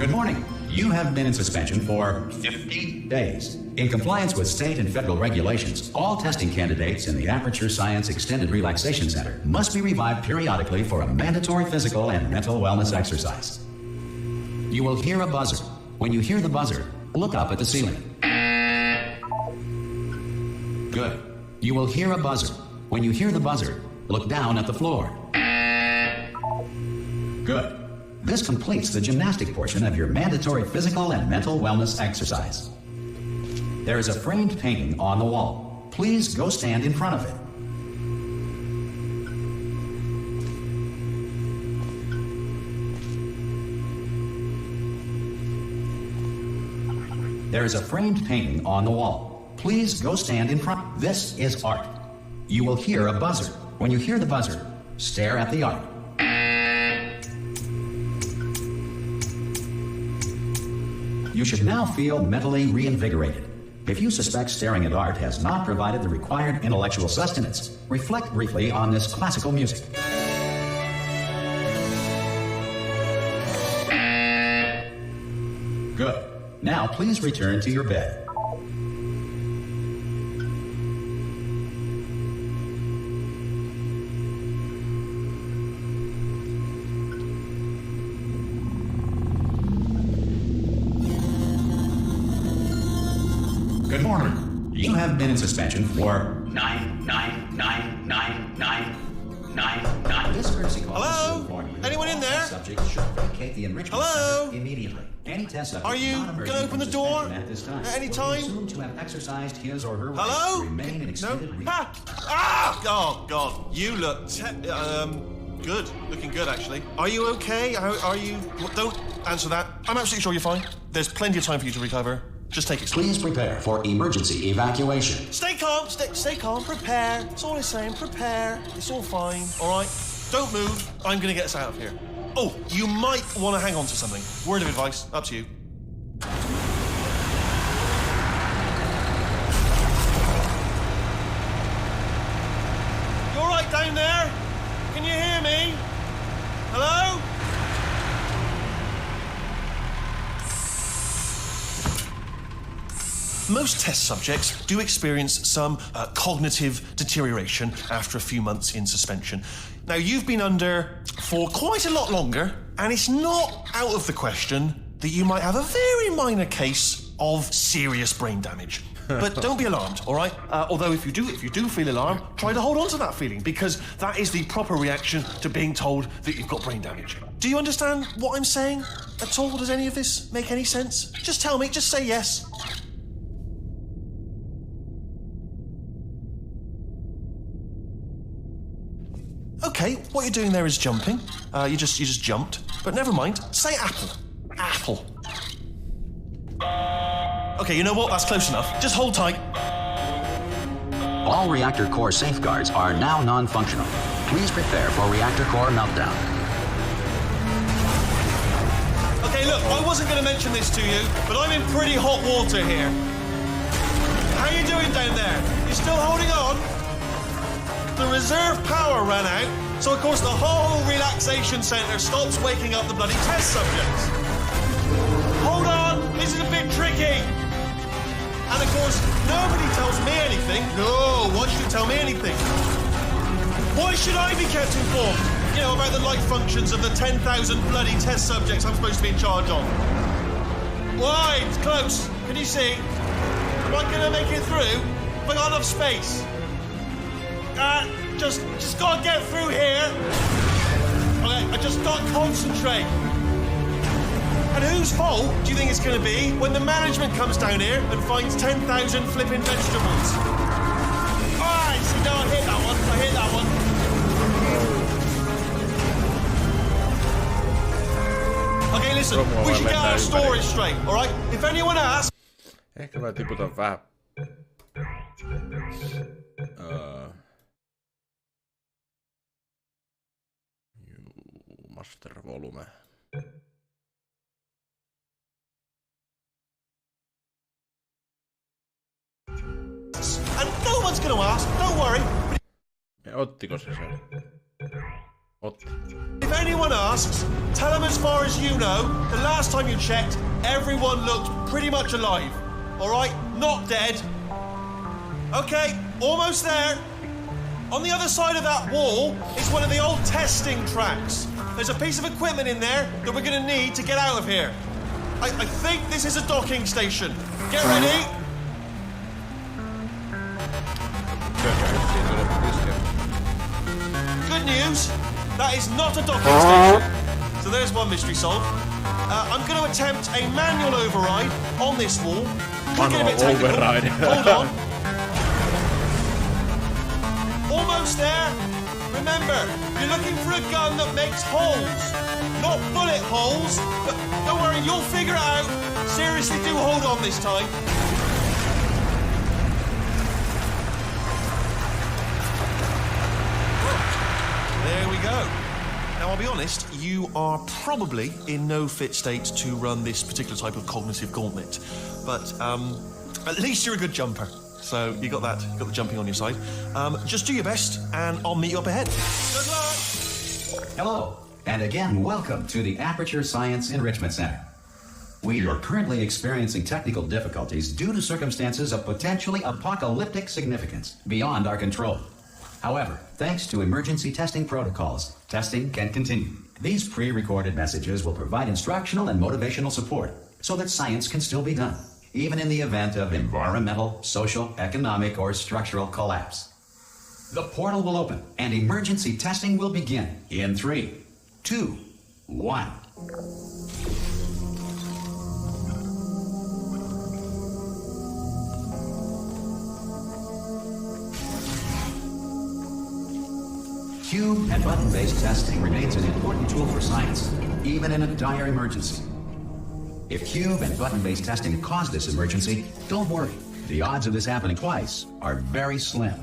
Good morning. You have been in suspension for 50 days. In compliance with state and federal regulations, all testing candidates in the Aperture Science Extended Relaxation Center must be revived periodically for a mandatory physical and mental wellness exercise. You will hear a buzzer. When you hear the buzzer, look up at the ceiling. Good. You will hear a buzzer. When you hear the buzzer, look down at the floor. Good. This completes the gymnastic portion of your mandatory physical and mental wellness exercise. There is a framed painting on the wall. Please go stand in front of it. There is a framed painting on the wall. Please go stand in front. This is art. You will hear a buzzer. When you hear the buzzer, stare at the art. You should now feel mentally reinvigorated. If you suspect staring at art has not provided the required intellectual sustenance, reflect briefly on this classical music. Good. Now please return to your bed. Good morning. You have been in suspension for 9999999. This courtesy call. Hello? Anyone in there? Subject should vacate the enrichment Hello? center immediately. Any test subject Are you not going emerging to open from the door suspension at this time at any will be time? assumed to have exercised his or her rights Hello? to remain in extended No? Ha! Ah! Oh, God. You look good. Looking good, actually. Are you okay? Are you... Don't answer that. I'm absolutely sure you're fine. There's plenty of time for you to recover. Just take it slow. Please prepare for emergency evacuation. Stay calm. Stay calm. Prepare. That's all I'm saying. Prepare. It's all fine. All right? Don't move. I'm going to get us out of here. Oh, you might want to hang on to something. Word of advice. Up to you. You all right down there? Can you hear me? Hello? Most test subjects do experience some cognitive deterioration after a few months in suspension. Now, you've been under for quite a lot longer, and it's not out of the question that you might have a very minor case of serious brain damage. But don't be alarmed, all right? Although if you do feel alarmed, try to hold on to that feeling, because that is the proper reaction to being told that you've got brain damage. Do you understand what I'm saying at all? Does any of this make any sense? Just tell me, just say yes. Okay, what you're doing there is jumping. You just jumped. But never mind. Say apple. Apple. Okay, you know what? That's close enough. Just hold tight. All reactor core safeguards are now non-functional. Please prepare for reactor core meltdown. Okay, look, I wasn't going to mention this to you, but I'm in pretty hot water here. How you doing down there? You still holding on? The reserve power ran out, so of course the whole relaxation centre stops waking up the bloody test subjects. Hold on, this is a bit tricky. And of course, nobody tells me anything. No, why should you tell me anything? Why should I be kept informed? You know, about the life functions of the 10,000 bloody test subjects I'm supposed to be in charge of. Why? It's close. Can you see? Am I gonna make it through? Have I got enough space? Just gotta get through here. Okay, I just gotta concentrate. And whose fault do you think it's gonna be when the management comes down here and finds 10,000 flipping vegetables? Alright, so now I hit that one. Okay, listen, we should get our stories straight, alright? If anyone asks... Ehkä mä tiputan vähän. Master volume. And no one's gonna ask, don't worry. Ottiko se sen? What? If anyone asks, tell them as far as you know, the last time you checked, everyone looked pretty much alive. Alright? Not dead. Okay, almost there. On the other side of that wall is one of the old testing tracks. There's a piece of equipment in there that we're gonna need to get out of here. I think this is a docking station. Get ready. Good news. That is not a docking station. So there's one mystery solved. I'm going to attempt a manual override on this wall. Could get a bit technical. Override. Hold on. Almost there. Remember, you're looking for a gun that makes holes. Not bullet holes, but don't worry, you'll figure it out. Seriously, do hold on this time. There we go. Now, I'll be honest, you are probably in no fit state to run this particular type of cognitive gauntlet. But at least you're a good jumper. So you got that, you got the jumping on your side. Just do your best, and I'll meet you up ahead. Good luck! Hello, and again, welcome to the Aperture Science Enrichment Center. We are currently experiencing technical difficulties due to circumstances of potentially apocalyptic significance beyond our control. However, thanks to emergency testing protocols, testing can continue. These pre-recorded messages will provide instructional and motivational support so that science can still be done, even in the event of environmental, social, economic, or structural collapse. The portal will open and emergency testing will begin in 3, 2, 1. Cube and button-based testing remains an important tool for science, even in a dire emergency. If cube and button-based testing caused this emergency, don't worry. The odds of this happening twice are very slim.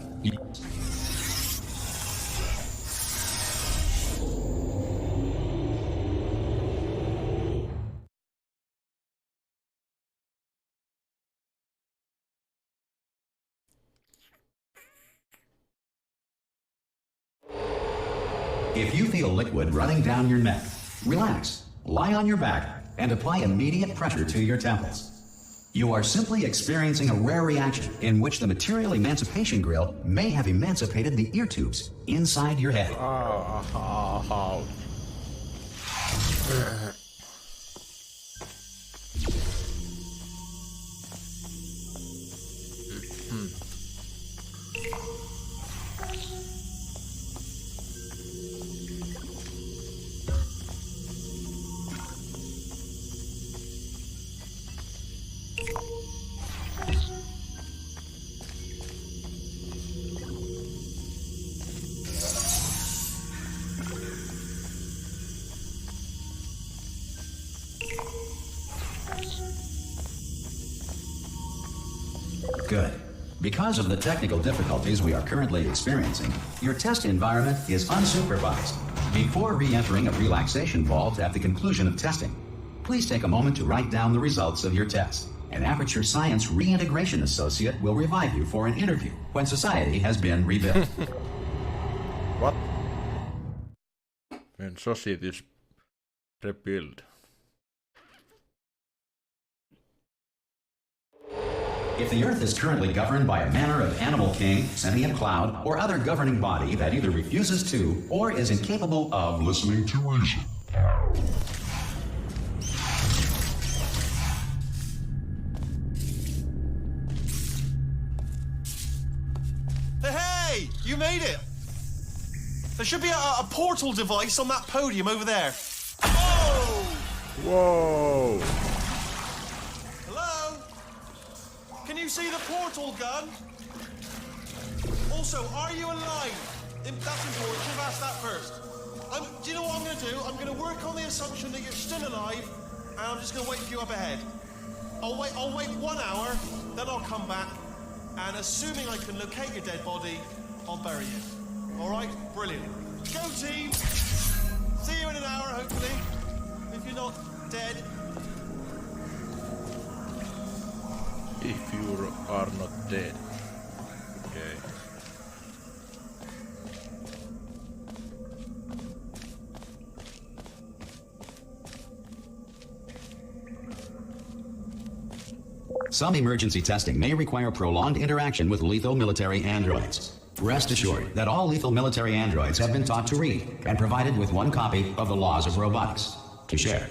If you feel liquid running down your neck, relax, lie on your back, and apply immediate pressure to your temples. You are simply experiencing a rare reaction in which the material emancipation grill may have emancipated the ear tubes inside your head. Good. Because of the technical difficulties we are currently experiencing, your test environment is unsupervised. Before re-entering a relaxation vault at the conclusion of testing, please take a moment to write down the results of your test. An Aperture Science Reintegration Associate will revive you for an interview when society has been rebuilt. What? When society is rebuilt. If the Earth is currently governed by a manner of animal king, sentient cloud, or other governing body that either refuses to or is incapable of listening to reason. Hey, you made it! There should be a portal device on that podium over there. Whoa! Whoa! Hello? Can you see the portal gun? Also, are you alive? That's important. You've asked that first. Do you know what I'm going to do? I'm going to work on the assumption that you're still alive, and I'm just going to wait for you up ahead. I'll wait 1 hour, then I'll come back, and assuming I can locate your dead body, I'll bury it. All right? Brilliant. Go, team! See you in an hour, hopefully. If you're not dead. If you are not dead. Okay. Some emergency testing may require prolonged interaction with lethal military androids. Rest assured that all lethal military androids have been taught to read and provided with one copy of the Laws of Robotics to share.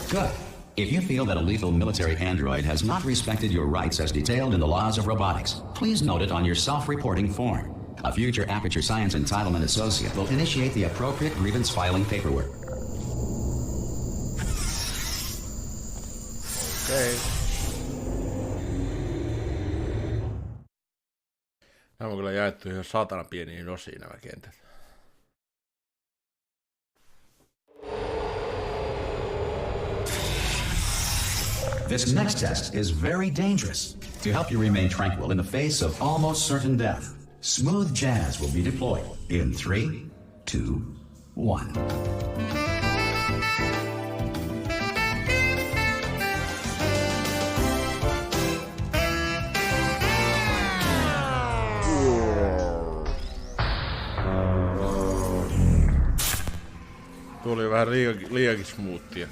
Good. If you feel that a lethal military android has not respected your rights as detailed in the Laws of Robotics, please note it on your self-reporting form. A future Aperture Science Entitlement Associate will initiate the appropriate grievance filing paperwork. Okei. Nämä on kyllä jaettu ihan saatana pieniin osiin nämä kentät. This next test is very dangerous. To help you remain tranquil in the face of almost certain death, smooth jazz will be deployed in 3, 2, 1. Tuli vähän liiakin smoothia.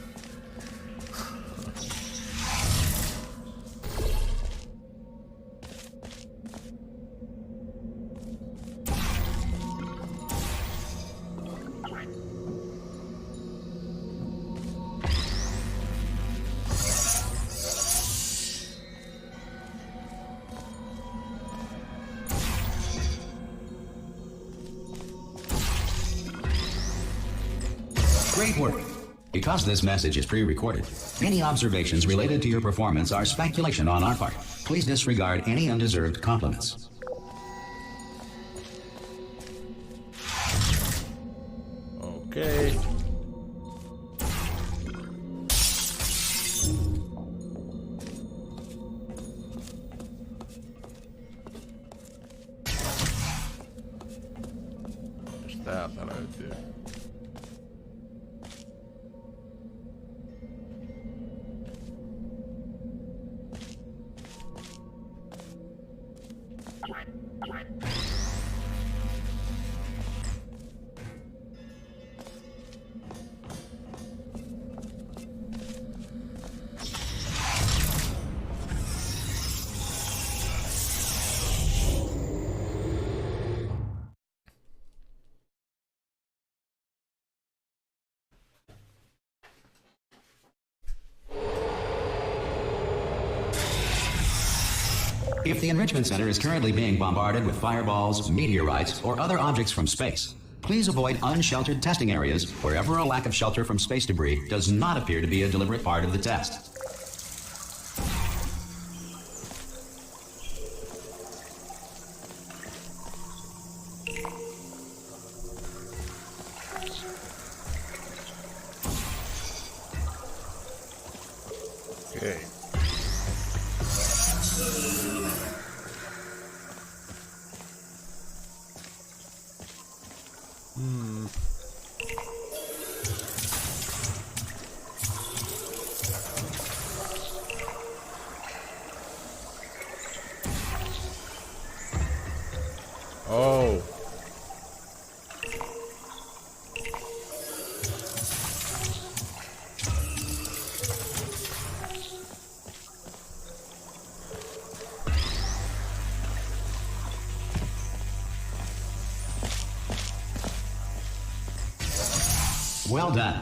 Great work. Because this message is pre-recorded, any observations related to your performance are speculation on our part. Please disregard any undeserved compliments. Okei. Jos täältä löytyy. If the Enrichment Center is currently being bombarded with fireballs, meteorites, or other objects from space, please avoid unsheltered testing areas wherever a lack of shelter from space debris does not appear to be a deliberate part of the test. Okei. Oh. Well done.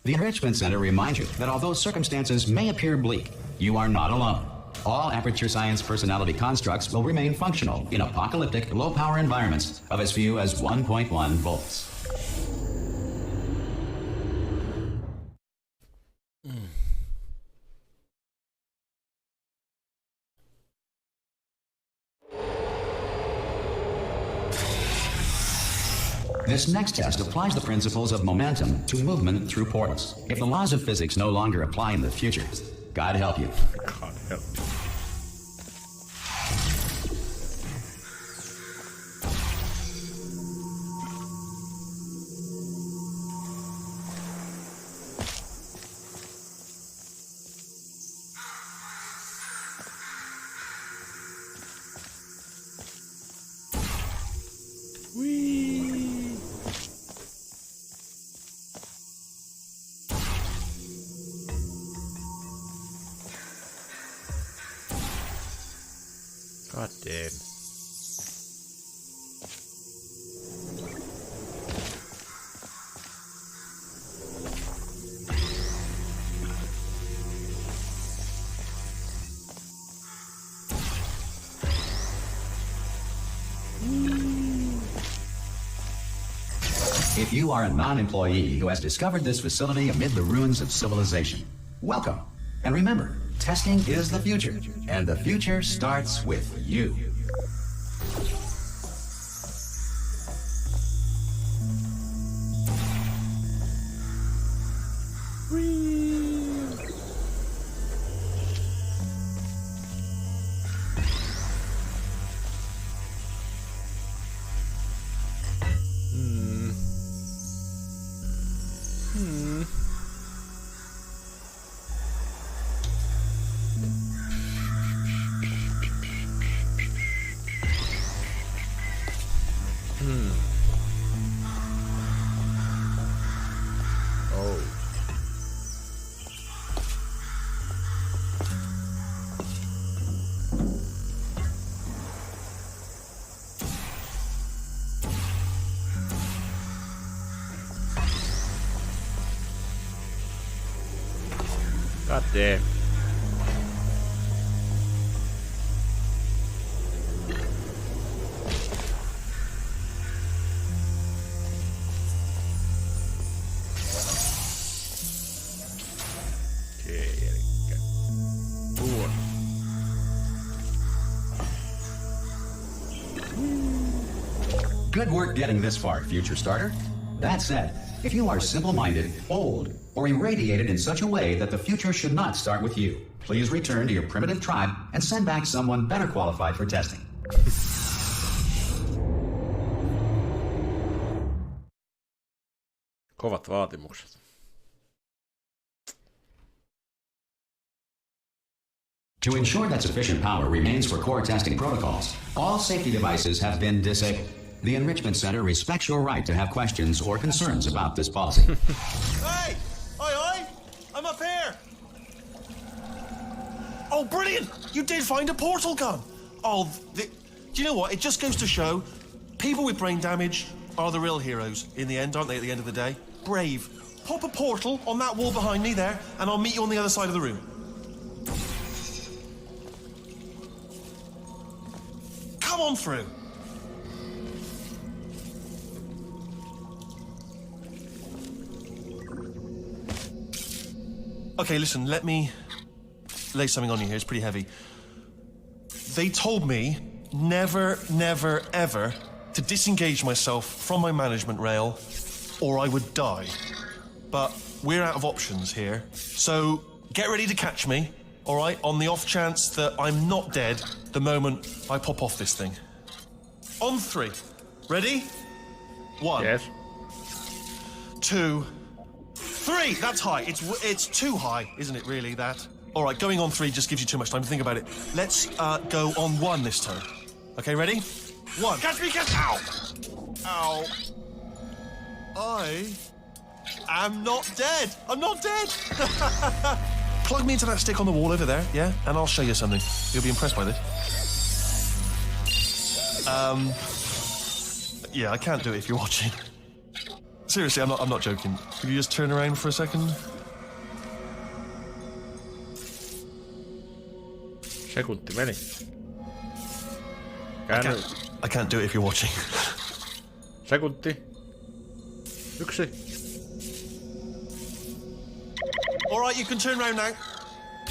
The Enrichment Center reminds you that although circumstances may appear bleak, you are not alone. All Aperture Science personality constructs will remain functional in apocalyptic, low-power environments of as few as 1.1 volts. This next test applies the principles of momentum to movement through portals. If the laws of physics no longer apply in the future, God help you. God help me. If you are a non-employee who has discovered this facility amid the ruins of civilization, welcome. And remember, testing is the future, and the future starts with you. God damn. Good work getting this far, future starter. That said, if you are simple-minded, old, or irradiated in such a way that the future should not start with you, please return to your primitive tribe and send back someone better qualified for testing. Kovat vaatimukset. To ensure that sufficient power remains for core testing protocols, all safety devices have been disabled. The Enrichment Center respects your right to have questions or concerns about this policy. Hey! Oi! I'm up here! Oh, brilliant! You did find a portal gun! Oh, do you know what? It just goes to show, people with brain damage are the real heroes in the end, aren't they, at the end of the day? Brave. Pop a portal on that wall behind me there, and I'll meet you on the other side of the room. Come on through. Okay, listen, let me lay something on you here. It's pretty heavy. They told me never, never, ever to disengage myself from my management rail or I would die. But we're out of options here. So get ready to catch me, all right, on the off chance that I'm not dead the moment I pop off this thing. On 3. Ready? 1. Yes. 2. 3! That's high. It's too high, isn't it, really, that? All right, going on 3 just gives you too much time to think about it. Let's go on 1 this time. Okay, ready? 1. Catch me, catch... Ow! Ow. I am not dead. I'm not dead. Plug me into that stick on the wall over there, yeah? And I'll show you something. You'll be impressed by this. Yeah, I can't do it if you're watching. Seriously, I'm not joking. Could you just turn around for a second? Sekunti meni. I can't do it if you're watching. Sekunti. 1. All right, you can turn around now.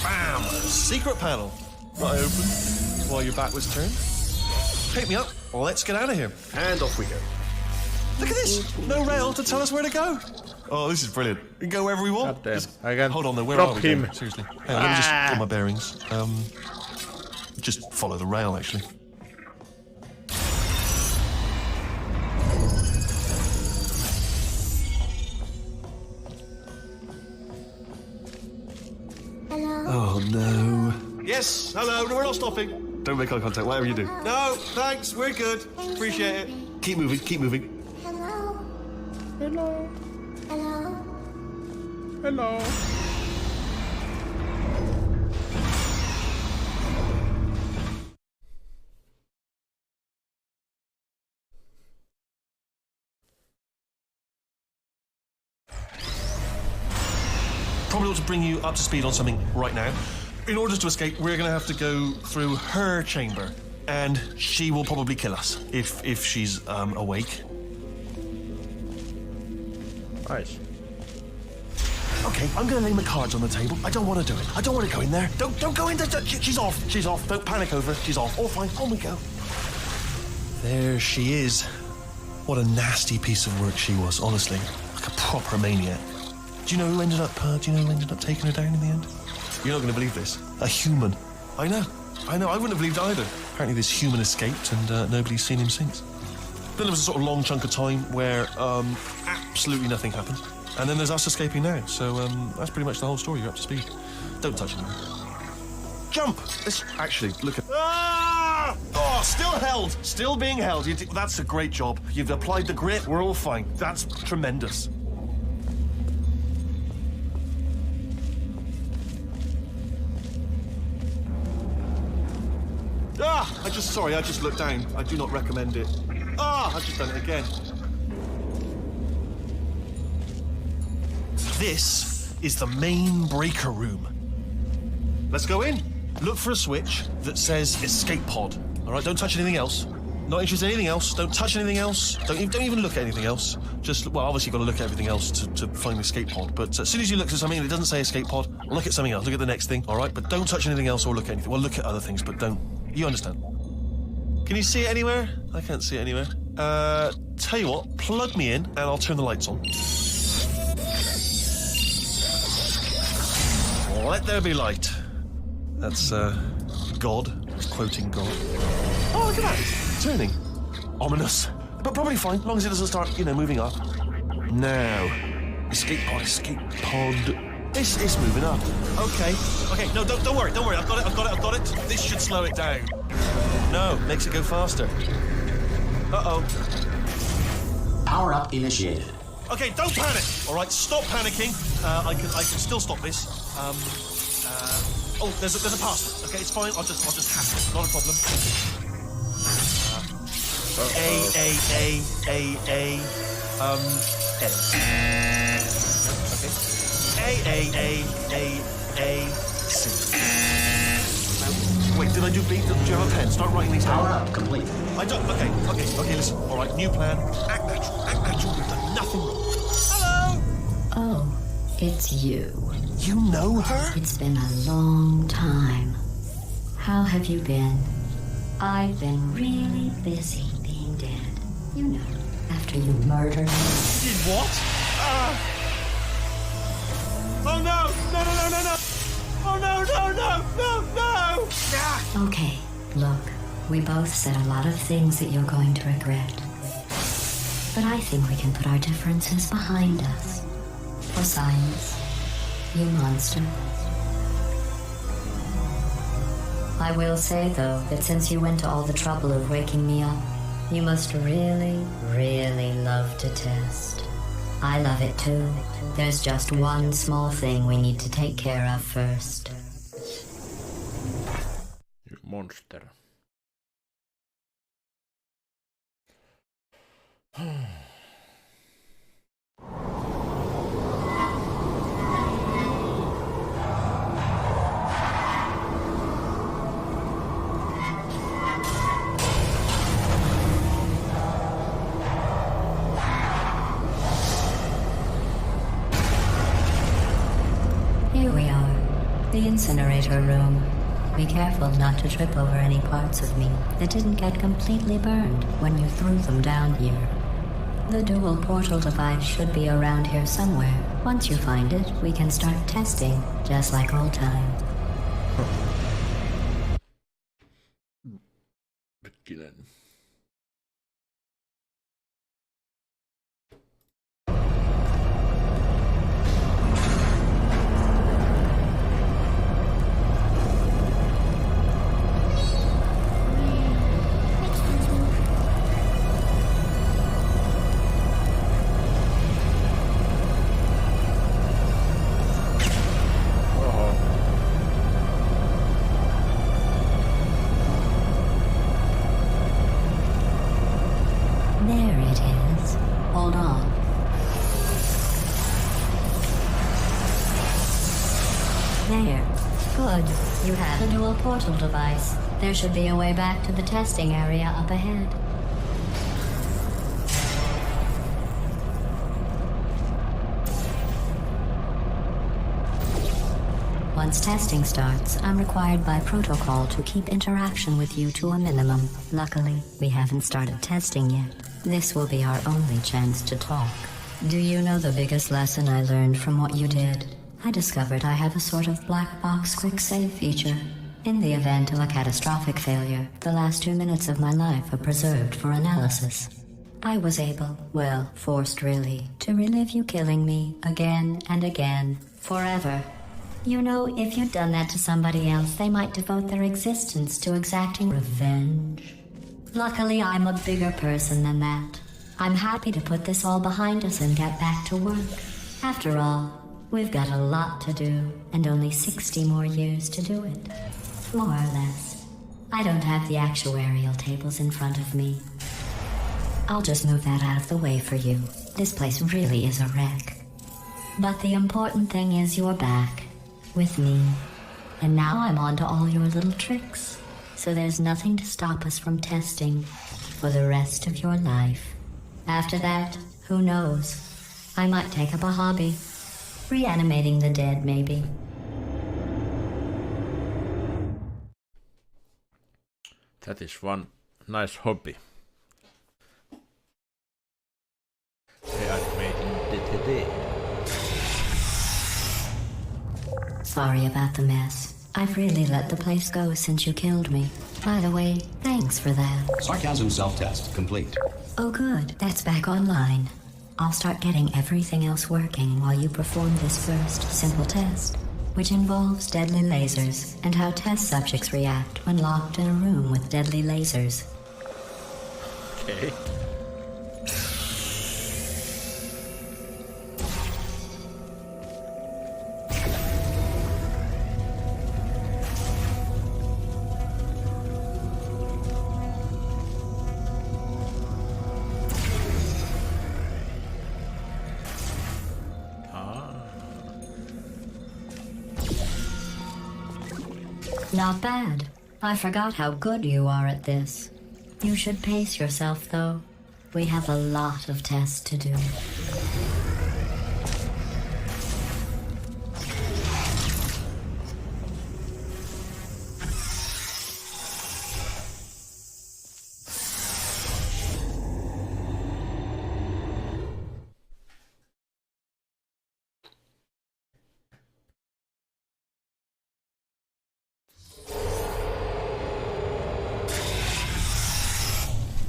Bam! Secret panel. Right open while your back was turned. Pick me up. Let's get out of here. And off we go. Look at this! No rail to tell us where to go. Oh, this is brilliant. We can go wherever we want. God damn. I can Hold on, though. Where drop are we him. going? Seriously. Hang on, let me just get my bearings. Just follow the rail, actually. Hello? Oh, no. Yes, hello. No, we're not stopping. Don't make eye contact, whatever you do. No, thanks. We're good. Appreciate it. Keep moving, keep moving. Hello? Hello. Hello? Hello. Probably ought to bring you up to speed on something right now. In order to escape, we're going to have to go through her chamber. And she will probably kill us if she's awake. Nice. Okay, I'm gonna lay my cards on the table. I don't want to do it. I don't want to go in there. Don't go in there. She's off. She's off. Don't panic over her. She's off. All fine. On we go. There she is. What a nasty piece of work she was, honestly. Like a proper maniac. Do you know who ended up taking her down in the end? You're not going to believe this. A human. I know. I wouldn't have believed either. Apparently this human escaped and nobody's seen him since. Then there was a sort of long chunk of time where absolutely nothing happened. And then there's us escaping now. So that's pretty much the whole story. You're up to speed. Don't touch anything. Jump! Let's actually look at... Ah! Oh, still held. Still being held. That's a great job. You've applied the grit. We're all fine. That's tremendous. Ah! I just looked down. I do not recommend it. Ah! I've just done it again. This is the main breaker room. Let's go in. Look for a switch that says escape pod. All right, don't touch anything else. Not interested in anything else. Don't touch anything else. Don't even look at anything else. Just, well, obviously you've got to look at everything else to find the escape pod. But as soon as you look at something and it doesn't say escape pod, look at something else. Look at the next thing, all right? But don't touch anything else or look at anything. Well, look at other things, but don't. You understand? Can you see it anywhere? I can't see it anywhere. Tell you what, plug me in and I'll turn the lights on. Let there be light. That's, God. It's quoting God. Oh, look at that. It's turning. Ominous. But probably fine, as long as it doesn't start, moving up. Now. Escape pod. It's moving up. Okay. No, don't worry. I've got it. This should slow it down. No, makes it go faster. Uh-oh. Power up initiated. Okay, don't panic. All right, stop panicking. I can still stop this. Oh, there's a password. Okay, it's fine. I'll just hack it. Not a problem. Okay. Wait, did I do B? Do you have a pen? Start writing these down. Power up complete. I don't. Okay. Listen. All right, new plan. Act natural. You've done nothing wrong. Hello. Oh, it's you. You know her? It's been a long time. How have you been? I've been really busy being dead. You know, after you murdered me. Did what? Oh no! No! Oh no! Ah! Okay, look, we both said a lot of things that you're going to regret. But I think we can put our differences behind us. For science, you monster. I will say, though, that since you went to all the trouble of waking me up, you must really, really love to test. I love it too. There's just one small thing we need to take care of first. You monster. Here we are, the incinerator room. Be careful not to trip over any parts of me that didn't get completely burned when you threw them down here. The dual portal device should be around here somewhere. Once you find it, we can start testing, just like old times. Hetkinen. There it is. Hold on. There. Good. You have the dual portal device. There should be a way back to the testing area up ahead. Once testing starts, I'm required by protocol to keep interaction with you to a minimum. Luckily, we haven't started testing yet. This will be our only chance to talk. Do you know the biggest lesson I learned from what you did? I discovered I have a sort of black box quick save feature. In the event of a catastrophic failure, the last 2 minutes of my life are preserved for analysis. I was able, well, forced really, to relive you killing me again and again, forever. You know, if you'd done that to somebody else, they might devote their existence to exacting revenge. Luckily, I'm a bigger person than that. I'm happy to put this all behind us and get back to work. After all, we've got a lot to do, and only 60 more years to do it. More or less. I don't have the actuarial tables in front of me. I'll just move that out of the way for you. This place really is a wreck. But the important thing is you're back. With me. And now I'm on to all your little tricks. So there's nothing to stop us from testing for the rest of your life. After that, who knows? I might take up a hobby. Reanimating the dead, maybe. That is one nice hobby. Reanimating the dead. Sorry about the mess. I've really let the place go since you killed me. By the way, thanks for that. Sarcasm self-test complete. Oh good, that's back online. I'll start getting everything else working while you perform this first simple test, which involves deadly lasers and how test subjects react when locked in a room with deadly lasers. Okay. Not bad. I forgot how good you are at this. You should pace yourself, though. We have a lot of tests to do.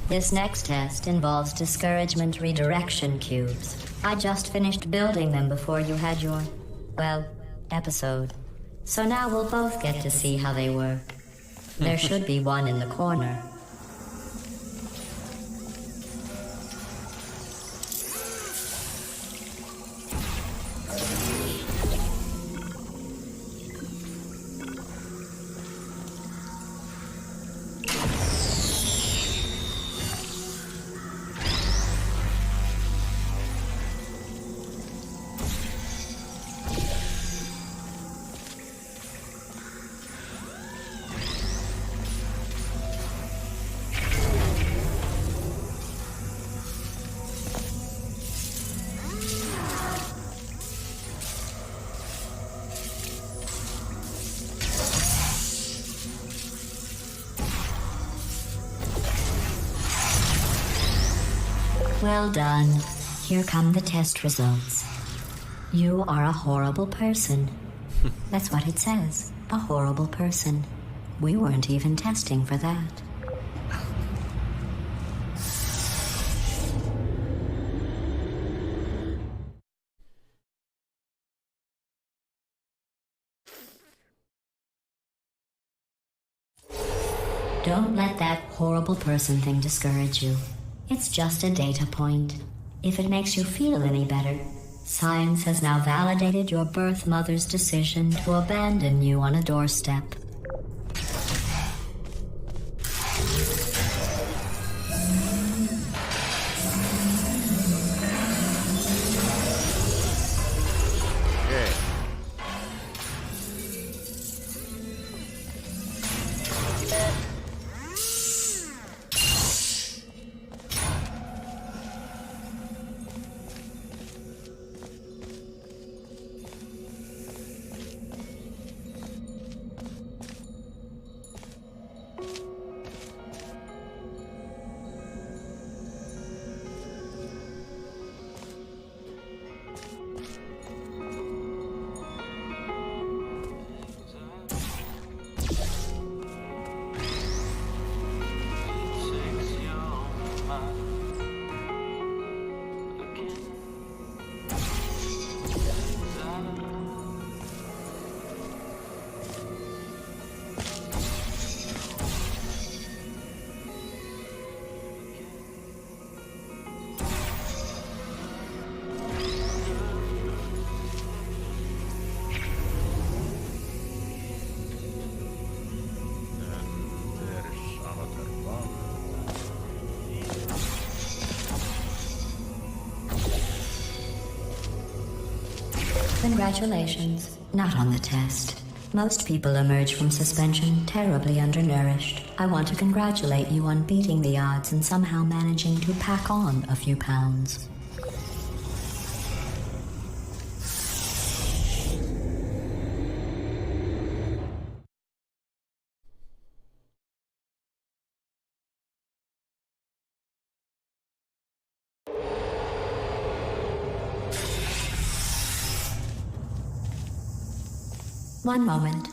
This next test involves discouragement redirection cubes. I just finished building them before you had your, well, episode. So now we'll both get to see how they work. There should be one in the corner. Well done. Here come the test results. You are a horrible person. That's what it says. A horrible person. We weren't even testing for that. Don't let that horrible person thing discourage you. It's just a data point. If it makes you feel any better, science has now validated your birth mother's decision to abandon you on a doorstep. Congratulations. Not on the test. Most people emerge from suspension terribly undernourished. I want to congratulate you on beating the odds and somehow managing to pack on a few pounds. One moment.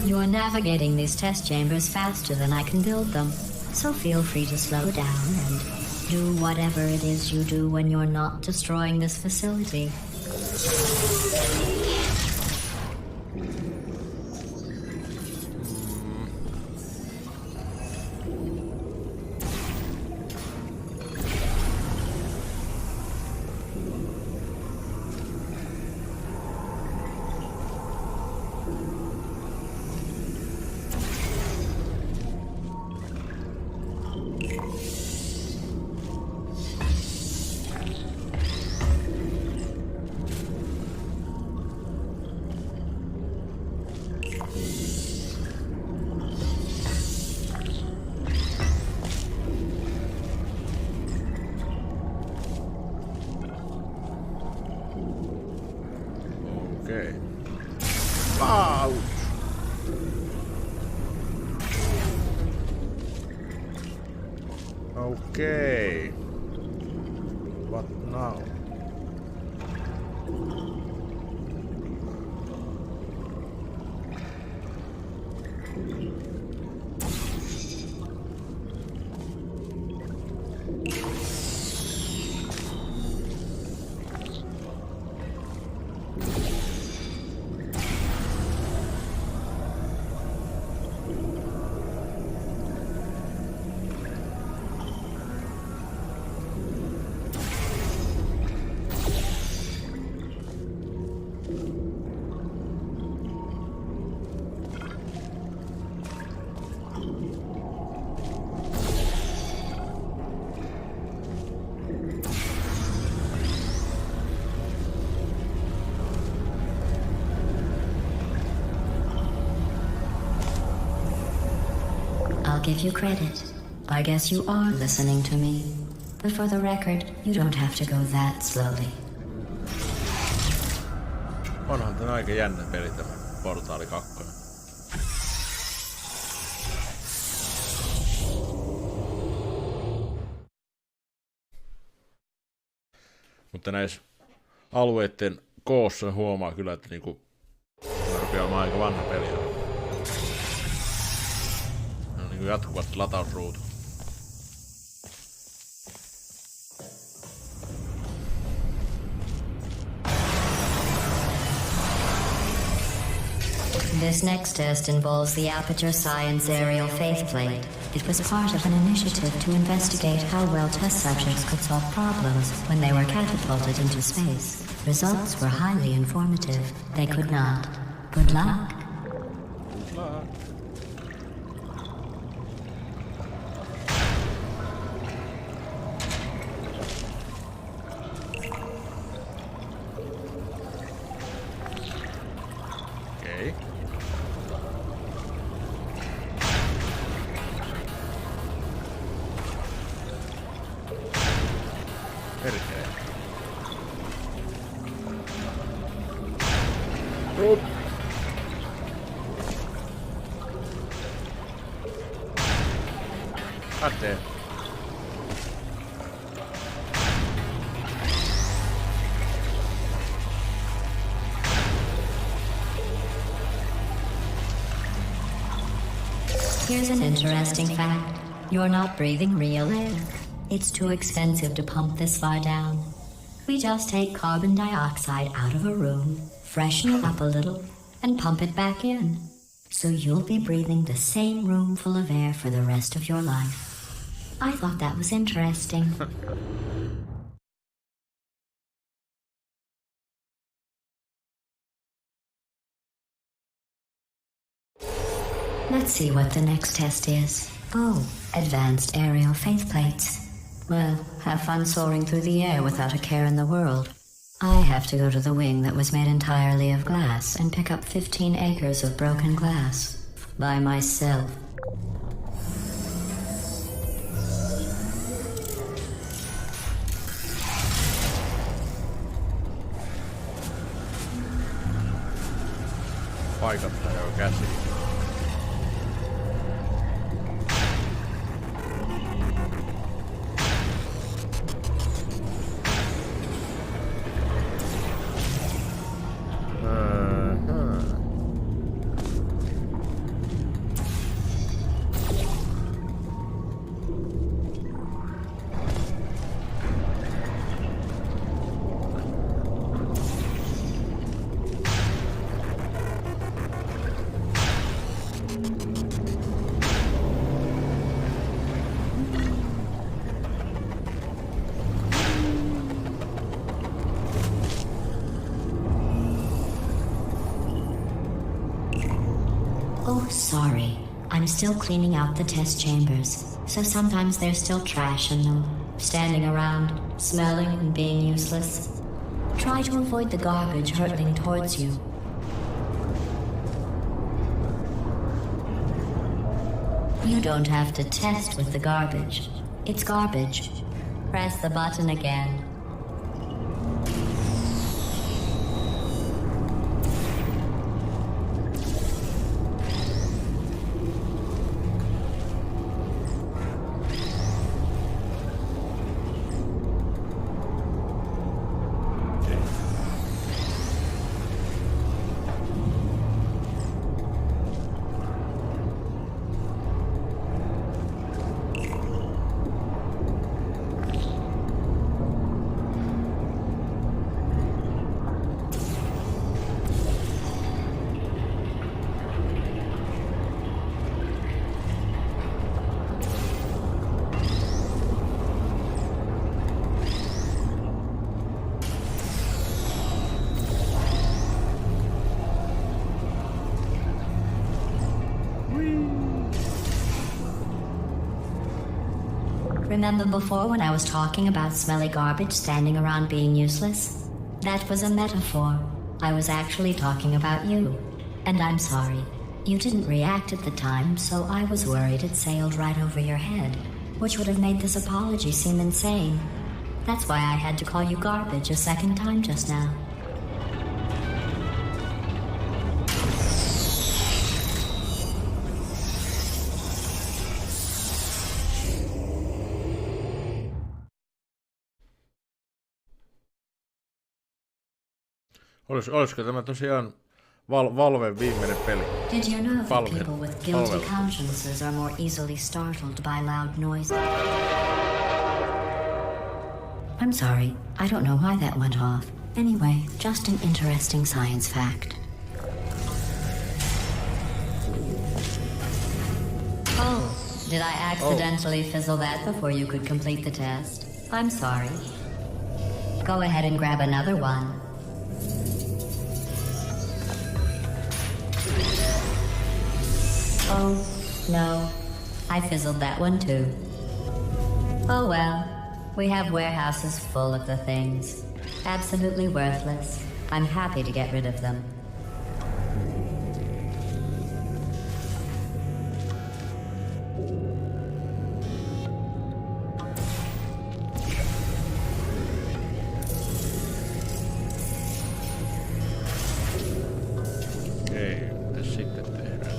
You're navigating these test chambers faster than I can build them, so feel free to slow down and do whatever it is you do when you're not destroying this facility. Okei. Ouch! Okei. What now? I'll give you credit. I guess you are listening to me. But for the record, you don't have to go that slowly. Onhan tämä aika jännä peli tämä Portaali 2. Mutta näissä alueiden koossa huomaa kyllä, että niinku tämä rupeaa olemaan aika vanha peli. Ne on niinku jatkuvat latausruutu. This next test involves the Aperture Science Aerial Faithplate. It was part of an initiative to investigate how well test subjects could solve problems when they were catapulted into space. Results were highly informative. They could not. Good luck. Okei. Perkele. Up. Katee. Here's an interesting fact. You're not breathing real air. It's too expensive to pump this far down. We just take carbon dioxide out of a room, freshen it up a little, and pump it back in. So you'll be breathing the same room full of air for the rest of your life. I thought that was interesting. Let's see what the next test is. Oh, advanced aerial faithplates. Well, have fun soaring through the air without a care in the world. I have to go to the wing that was made entirely of glass and pick up 15 acres of broken glass. By myself. Paikattaa jo käsiin. Oh, sorry. I'm still cleaning out the test chambers, so sometimes there's still trash in them, standing around, smelling and being useless. Try to avoid the garbage hurtling towards you. You don't have to test with the garbage. It's garbage. Press the button again. Remember before when I was talking about smelly garbage standing around being useless? That was a metaphor. I was actually talking about you. And I'm sorry. You didn't react at the time, so I was worried it sailed right over your head, which would have made this apology seem insane. That's why I had to call you garbage a second time just now. Olisiko tämä tosiaan Valven viimeinen peli? Did you know that people with guilty consciences are more easily startled by loud noise? I'm sorry, I don't know why that went off. Anyway, just an interesting science fact. Oh, did I accidentally fizzle that before you could complete the test? I'm sorry. Go ahead and grab another one. Oh, no. I fizzled that one too. Oh well. We have warehouses full of the things. Absolutely worthless. I'm happy to get rid of them. Okei, mitäs sitten tehdään?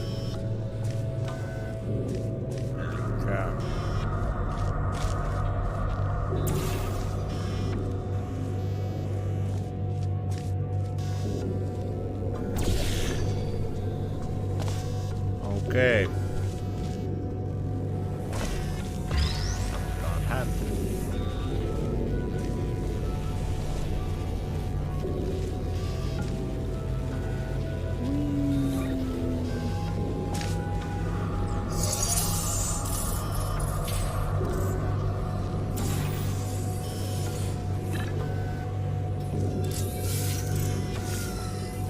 Okei. Otetaan häntä.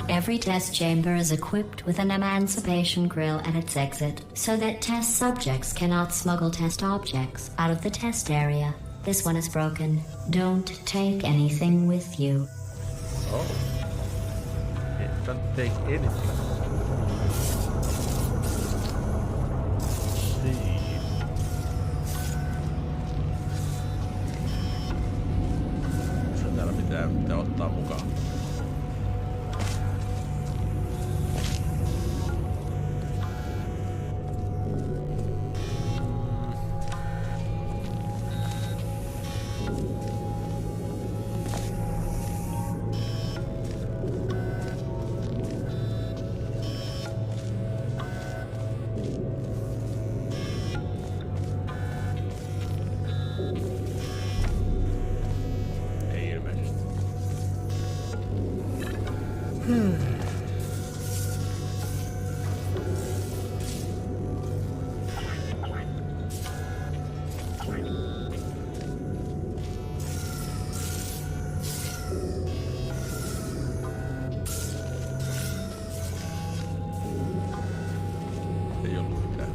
Every test chamber is equipped with an emancipation grill at its exit, so that test subjects cannot smuggle test objects out of the test area. This one is broken. Don't take anything with you. Oh. Don't take anything. See. Se täällä pitää ottaa mukaan. Ei ilmeisesti. Ei ollut mitään.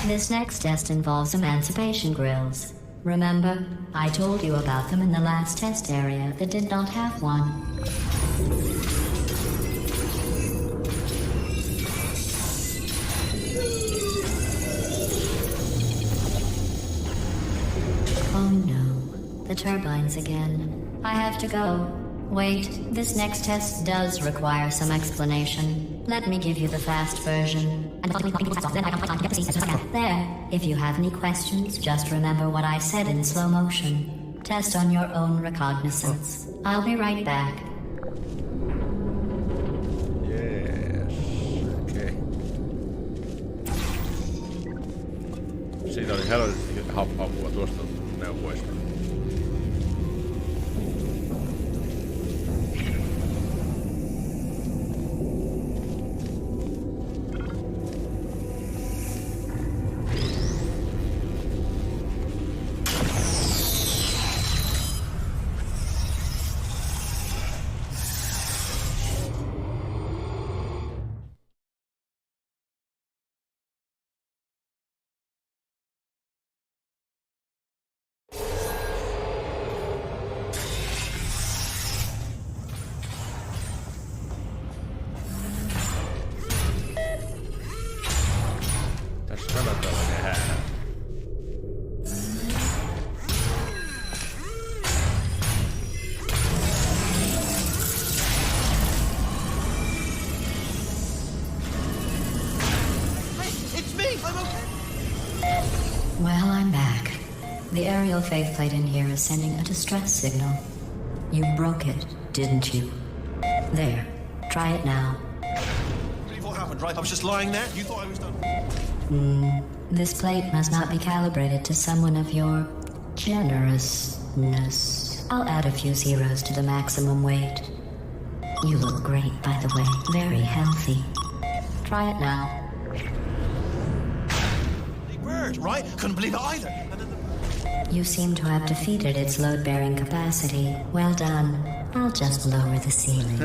This next test involves emancipation grills. Remember, I told you about them in the last test area that did not have one. Oh no, the turbines again. I have to go. Wait, this next test does require some explanation. Let me give you the fast version. There, if you have any questions, just remember what I said in slow motion. Test on your own recognizance. I'll be right back. Yes. Okei. Siitä oli helvetti apua tuosta neuvoista. Tässä kannattaa tehdä. It's me! I'm okay! Well, I'm back. The aerial faceplate in here is sending a distress signal. You broke it, didn't you? There. Try it now. Believe what happened, right? I was just lying there. You thought I was done. This plate must not be calibrated to someone of your generousness. I'll add a few zeros to the maximum weight. You look great, by the way. Very healthy. Try it now. Big bird, right? Couldn't believe it either. And then You seem to have defeated its load-bearing capacity. Well done. I'll just lower the ceiling.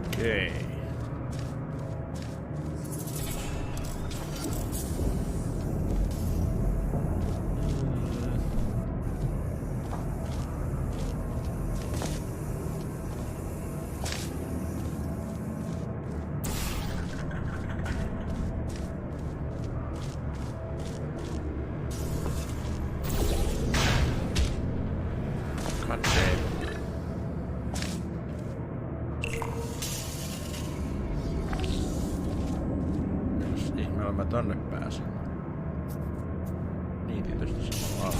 Okei. Katseet. Jos ihmeellä mä tonne pääsen. Niin tietysti samalla lailla.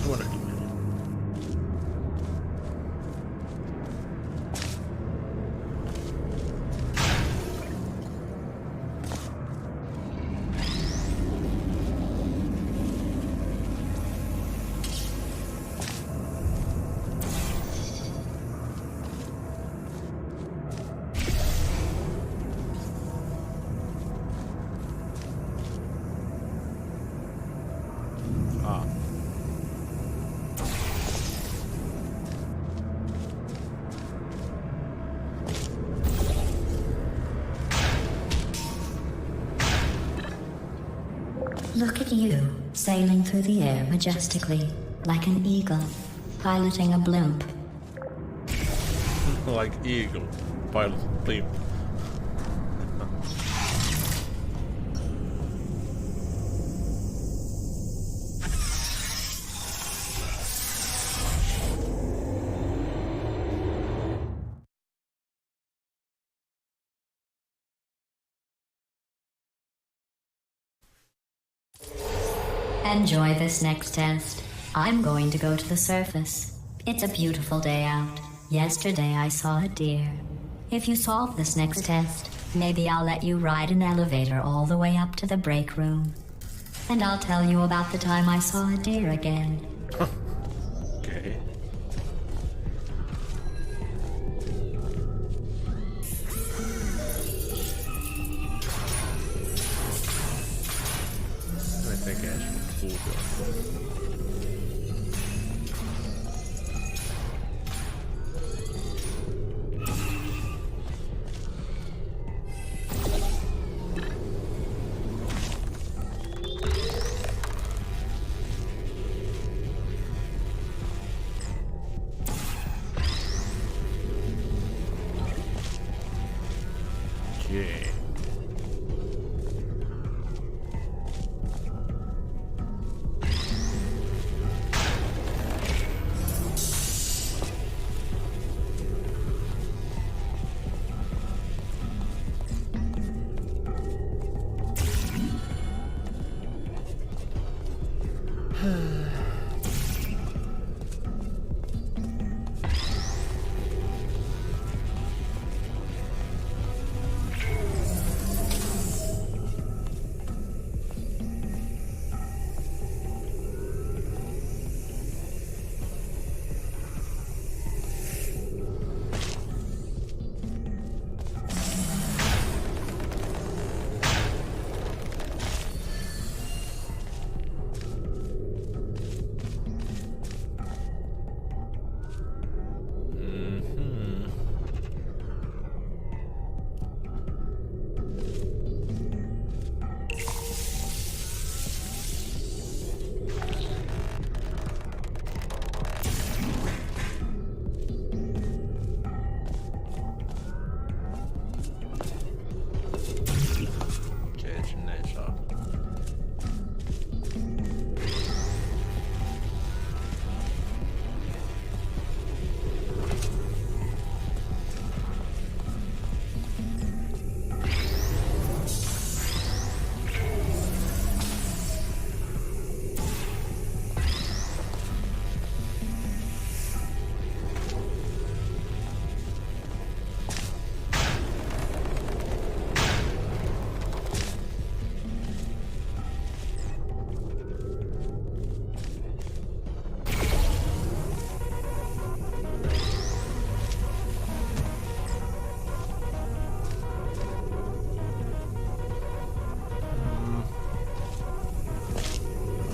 Tuonnekin meni. Look at you, sailing through the air majestically, like an eagle, piloting a blimp. Like eagle, pilot blimp. Enjoy this next test. I'm going to go to the surface. It's a beautiful day out. Yesterday I saw a deer. If you solve this next test, maybe I'll let you ride an elevator all the way up to the break room. And I'll tell you about the time I saw a deer again. Okay. Ne tekee sun kuutua. Yeah.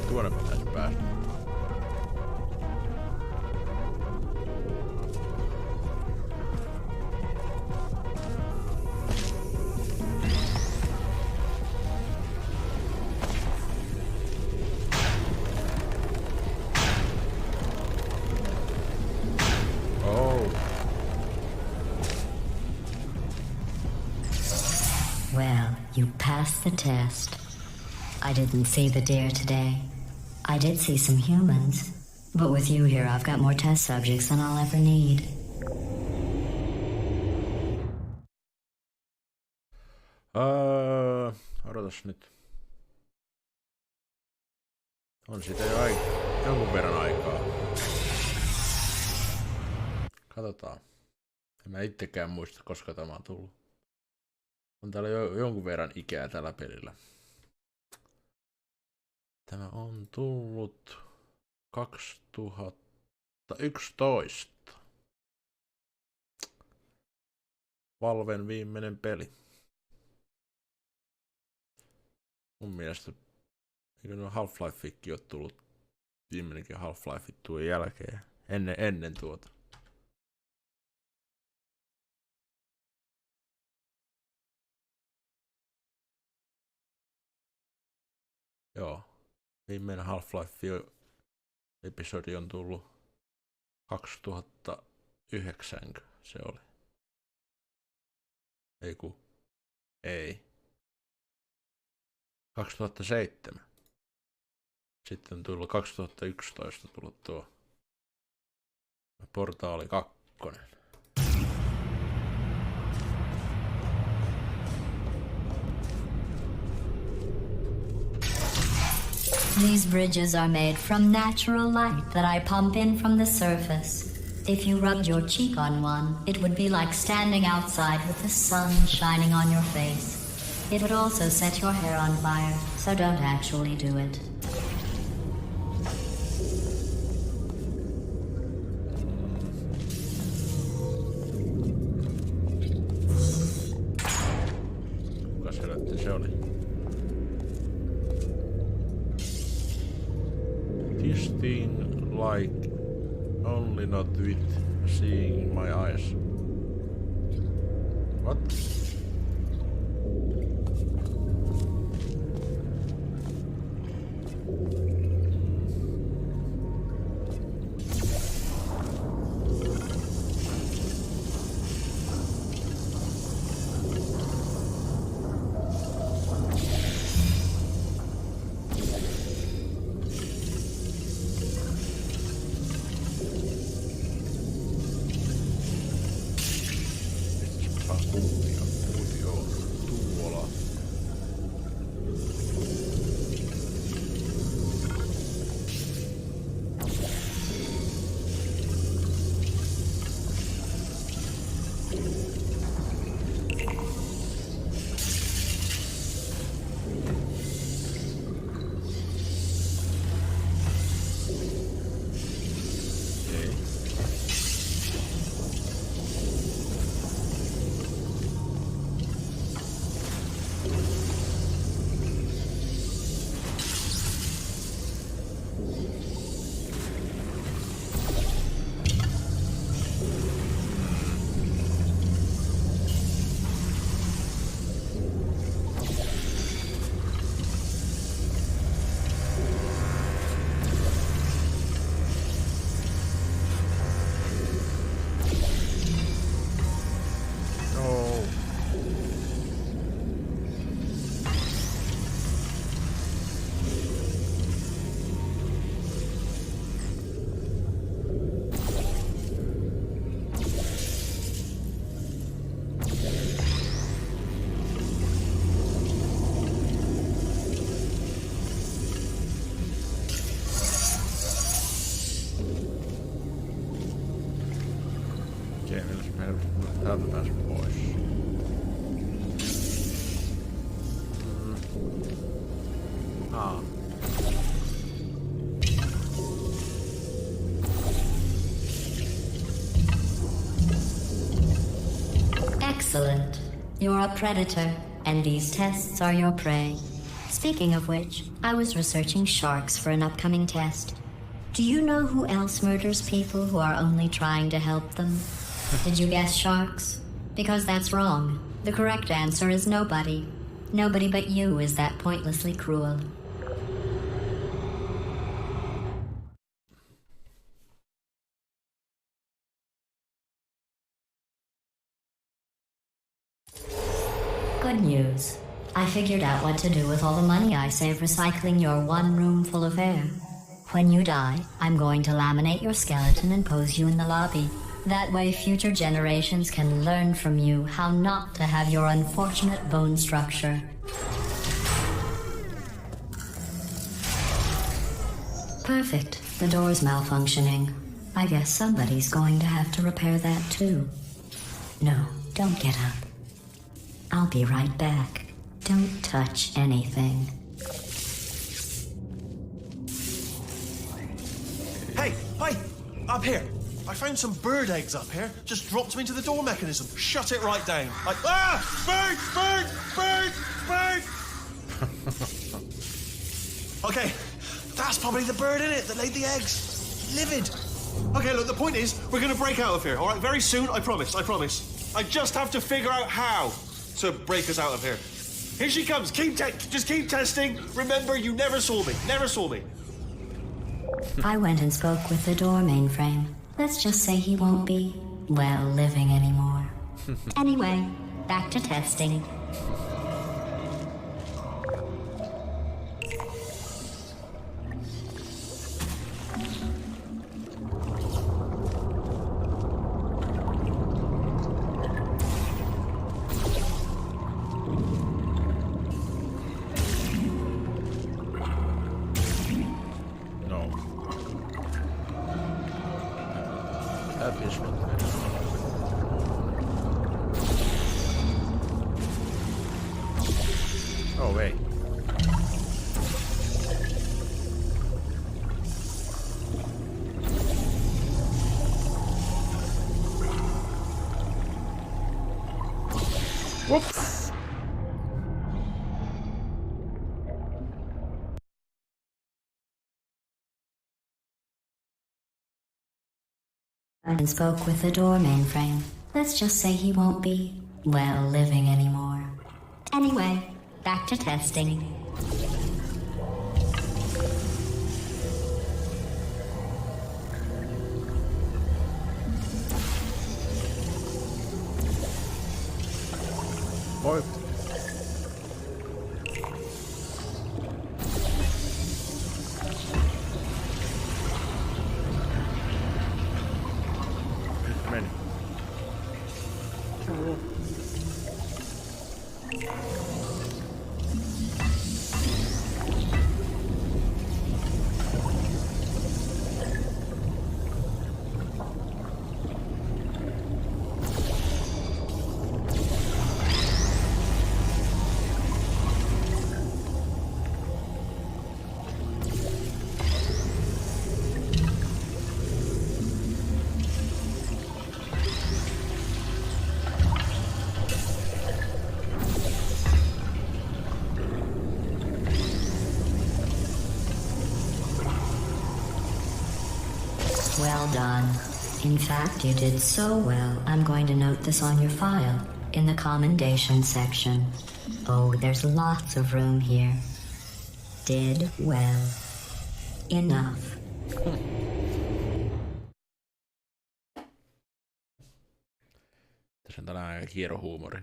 Tuonne pitäisi päästä. Well, you passed the test. I didn't see the deer today. I did see some humans, but with you here, I've got more test subjects than I'll ever need. Odotas nyt. On siitä jo jonkun verran aikaa. Katsotaan. En mä itsekään muista, koska tämä on tullut. On täällä jonkun verran ikää tällä pelillä. Tämä on tullut 2011. Valven viimeinen peli. Mun mielestä eikö nuo Half-Lifekin ole tullut viimeinenkin Half-Life tuon jälkeen. Ennen tuota. Joo. Viimeinen Half-Life-episodi on tullut 2009 se oli. Ei. 2007. Sitten on tullut 2011 tullut tuo Portaali 2. These bridges are made from natural light that I pump in from the surface. If you rubbed your cheek on one, it would be like standing outside with the sun shining on your face. It would also set your hair on fire, so don't actually do it. Kuka se oli? This thing like only not with seeing my eyes. What? Täältä pääs pois. Excellent. You're a predator, and these tests are your prey. Speaking of which, I was researching sharks for an upcoming test. Do you know who else murders people who are only trying to help them? Did you guess sharks? Because that's wrong. The correct answer is nobody. Nobody but you is that pointlessly cruel. Good news. I figured out what to do with all the money I save recycling your one room full of air. When you die, I'm going to laminate your skeleton and pose you in the lobby. That way future generations can learn from you how not to have your unfortunate bone structure. Perfect. The door's malfunctioning. I guess somebody's going to have to repair that too. No, don't get up. I'll be right back. Don't touch anything. Hey, up here. I found some bird eggs up here. Just dropped them into the door mechanism. Shut it right down. Bird! Okay, that's probably the bird in it that laid the eggs. Livid. Okay, look, the point is, we're going to break out of here, all right? Very soon, I promise. I just have to figure out how to break us out of here. Here she comes. Just keep testing. Remember, you never saw me. Never saw me. I went and spoke with the door mainframe. Let's just say he won't be, well, living anymore. Anyway, back to testing. Oh, wait. Whoops. And spoke with the door mainframe. Let's just say he won't be, well, living anymore. Anyway, back to testing. Oi. Nyt meni. Well done. In fact, you did so well, I'm going to note this on your file, in the commendation section. Oh, there's lots of room here. Did well. Enough. Tässä on tänään aika hieno huumori.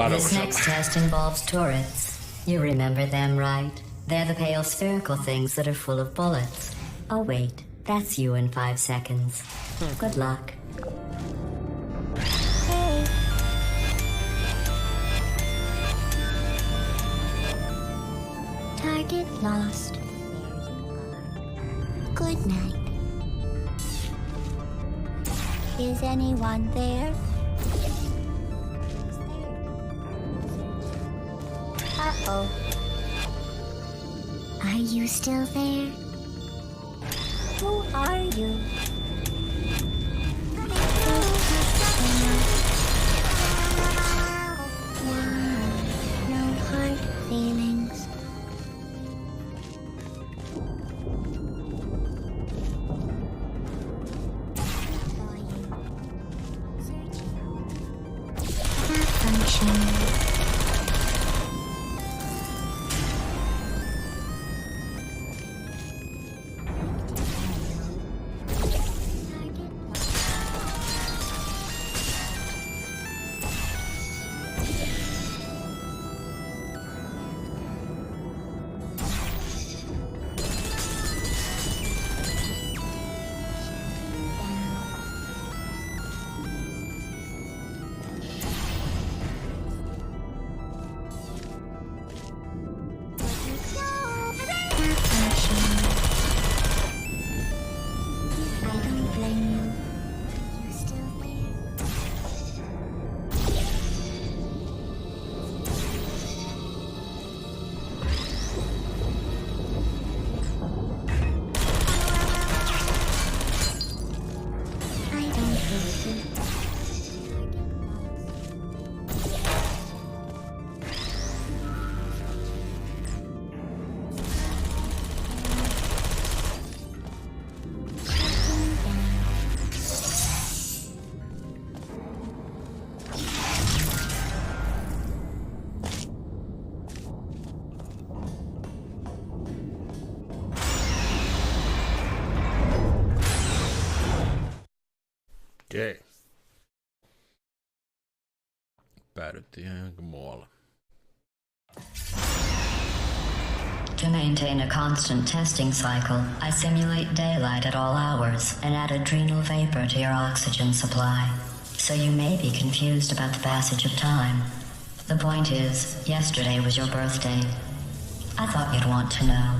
This next test involves turrets. You remember them, right? They're the pale spherical things that are full of bullets. Oh wait, that's you in 5 seconds. Good luck. Hey. Target lost. Good night. Is anyone there? Uh-oh. Are you still there? Who are you? No hard feelings. Malfunction. päädyttiin ihan johonkin muualle. To maintain a constant testing cycle, I simulate daylight at all hours and add adrenal vapor to your oxygen supply. So you may be confused about the passage of time. The point is, yesterday was your birthday. I thought you'd want to know.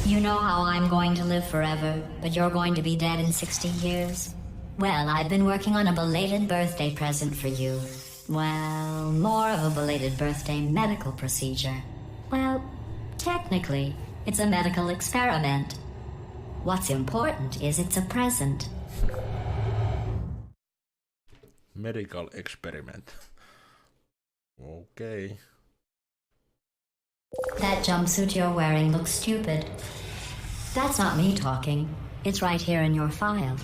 You know how I'm going to live forever, but you're going to be dead in 60 years? Well, I've been working on a belated birthday present for you. Well, more of a belated birthday medical procedure. Well, technically, it's a medical experiment. What's important is it's a present. Medical experiment. Okay. That jumpsuit you're wearing looks stupid. That's not me talking. It's right here in your file.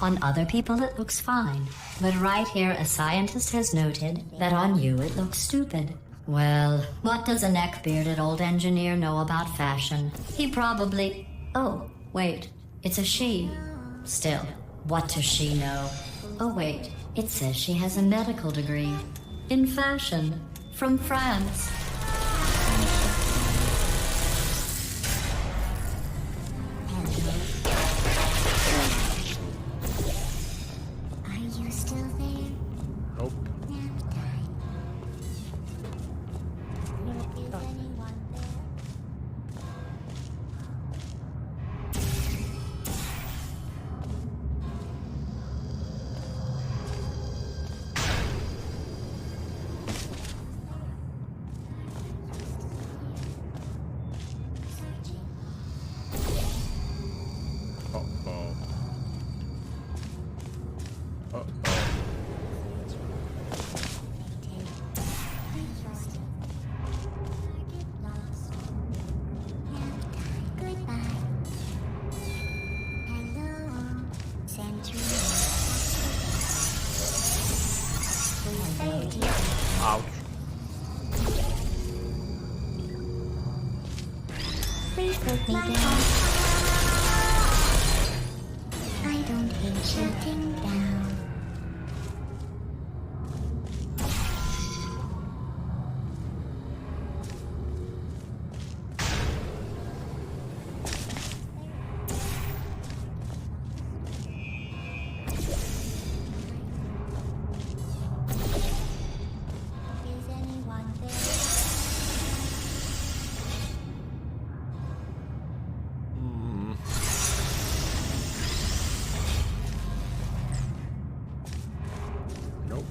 On other people it looks fine. But right here a scientist has noted that on you it looks stupid. Well, what does a neck-bearded old engineer know about fashion? He probably... Oh, wait. It's a she. Still, what does she know? Oh, wait. It says she has a medical degree. In fashion. From France. Ouch. Please put me down. I don't hate shutting down. Is anyone there? Nope.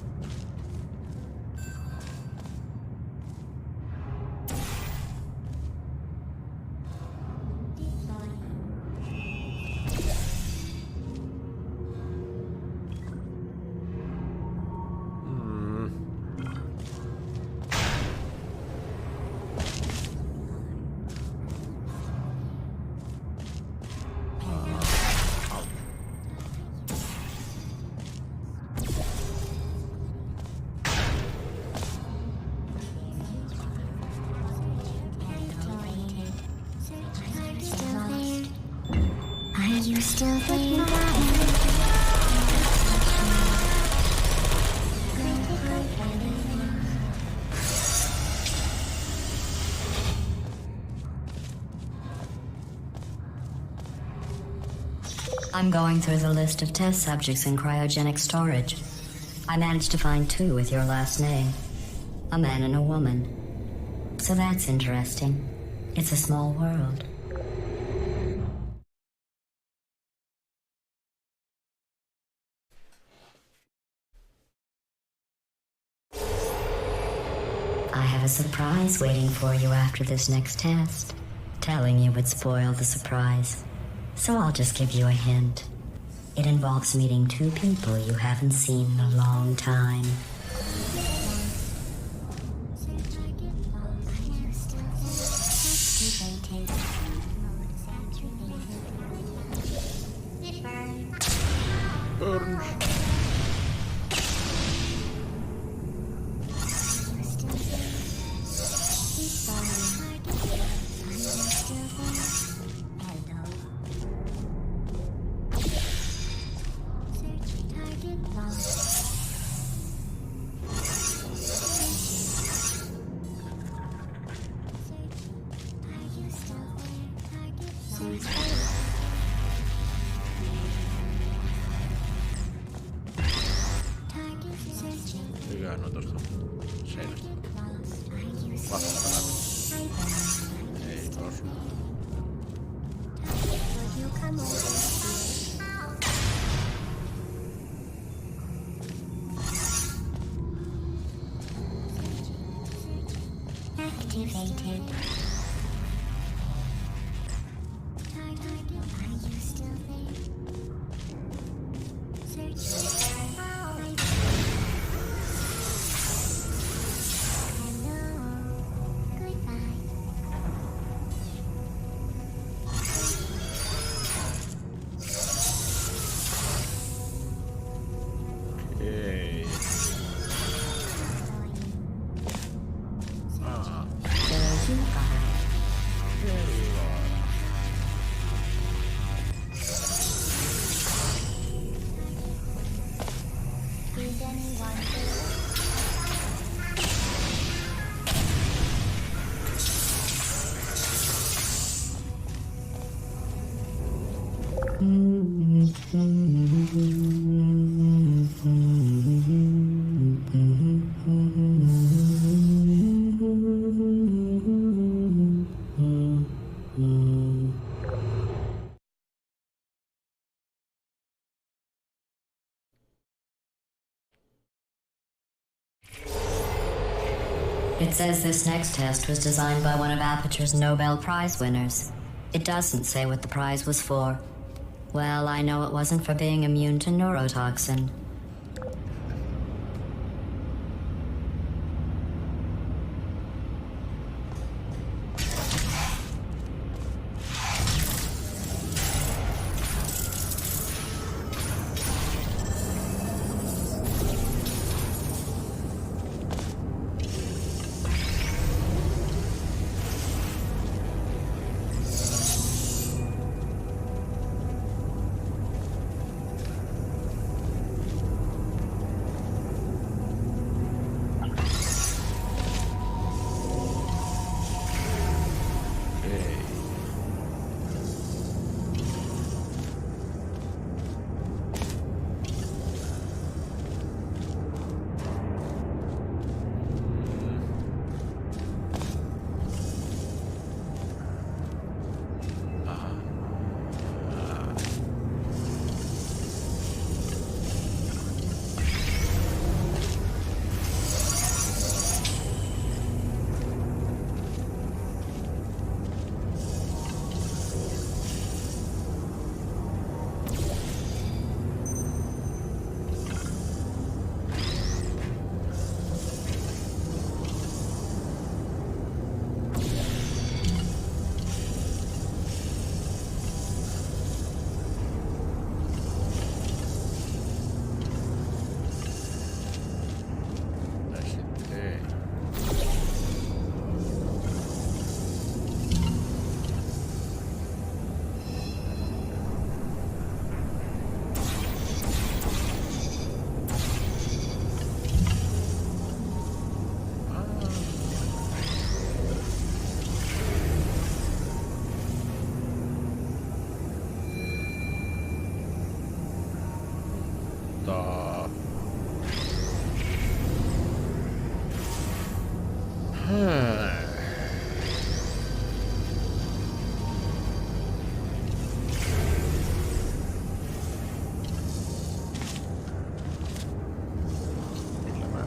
Are you still there? I'm going through the list of test subjects in cryogenic storage. I managed to find 2 with your last name. A man and a woman. So that's interesting. It's a small world. I have a surprise waiting for you after this next test. Telling you would spoil the surprise. So I'll just give you a hint. It involves meeting 2 people you haven't seen in a long time. It burns. burns. Mikähän on tosta seinästä? Vastaan läpi. Ei osu. Activated. Are you still there? Search. Ei. It says this next test was designed by one of Aperture's Nobel Prize winners. It doesn't say what the prize was for. Well, I know it wasn't for being immune to neurotoxin.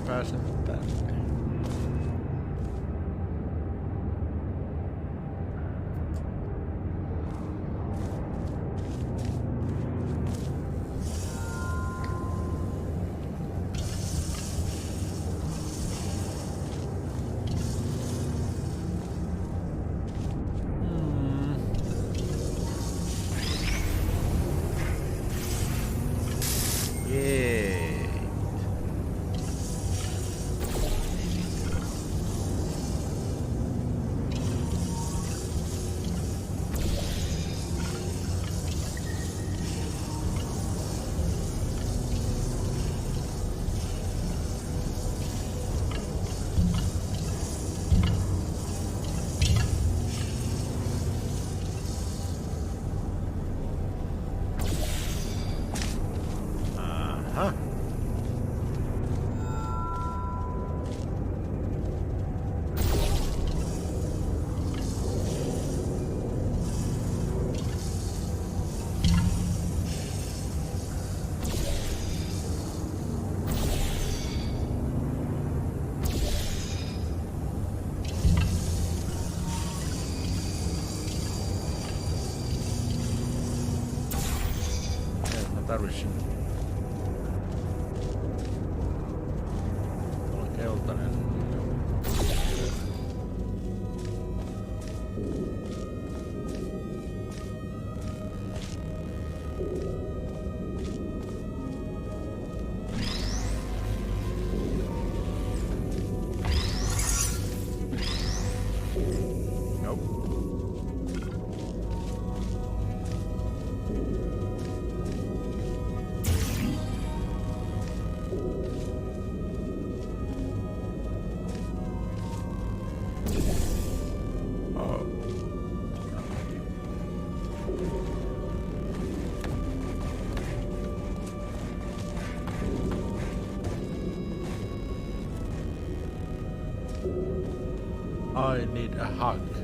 Pääsen tänne. Yay. Huh? Mä tarvitsin. Tuolla keltainen. Nope. Oh. I need a hug.